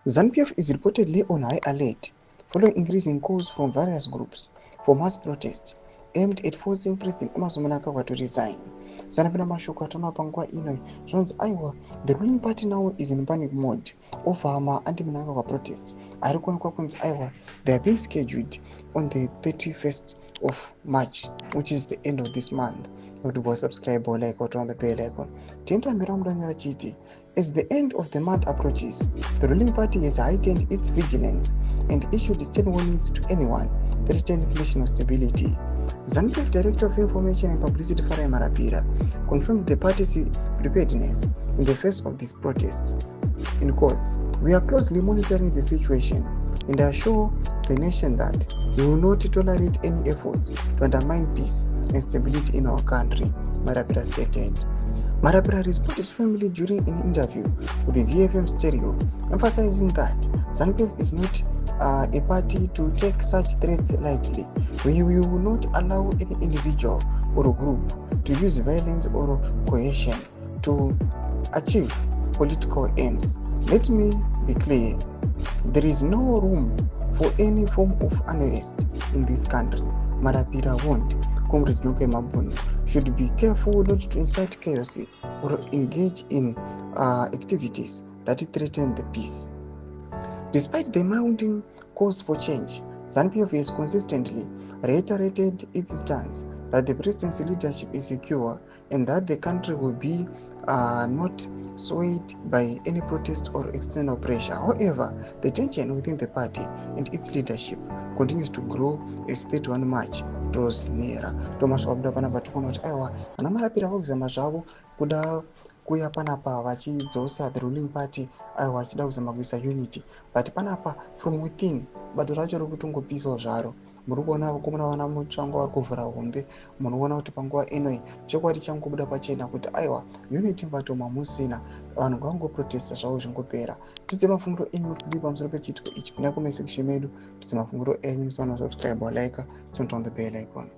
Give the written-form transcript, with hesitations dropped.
Zanu PF is reportedly on high alert following increasing calls from various groups for mass protest aimed at forcing President Emmerson Mnangagwa to resign. Sanapinda mashoko atona panguva ino zvinonzi aiwa, the ruling party now is in panic mode over anti-Mnangagwa protest. Ari kuonekwa kunzi aiwa, they are being scheduled on the 31st of March, which is the end of this month. Kuti bo subscribe or like or turn on the bell icon. Tinoambira mudanyara chiti, as the end of the month approaches, the ruling party has heightened its vigilance and issued stern warnings to anyone threatening national stability. Zanu PF Director of Information and Publicity Farai Marapira confirmed the party's preparedness in the face of this protest. In quotes, "We are closely monitoring the situation and assure the nation that we will not tolerate any efforts to undermine peace and stability in our country," Marapira stated. Marapira responded firmly during an interview with the ZFM Stereo, emphasizing that Zanu PF is not a party to take such threats lightly. We will not allow any individual or a group to use violence or coercion to achieve political aims. Let me be clear, there is no room for any form of unrest in this country. Marapira warned Comrade Junke Mabuni should be careful not to incite chaos or engage in activities that threaten the peace. Despite the mounting calls for change, Zanu PF has consistently reiterated its stance that the presidency leadership is secure and that the country will be not swayed by any protest or external pressure. However, the tension within the party and its leadership continues to grow as 31 March draws nearer. Thomas wabuda panapa tikuona kuti aiwa ana Marapira vakuzama zvavo kuda kuya panapa vachidzosa the ruling party aiwa vachida kuzama kuisa unity, but panapa from within bato racho riri kutongopisawo zvaro. Muri kuona vakomana vana mutsvango vari kuvhura hombe. Munoona kuti panguva inoi chokwadi changobuda pachena kuti aiwa unity mbatoma musina, vanhu ngavangoprotesta zvavo zvingopera. Tudze mafungiro enyu muri kudii pamusoro pechiitiko ichi? Pinda comment section medu tudze mafungiro enyu, musana subscribe or like, turn on the bell icon.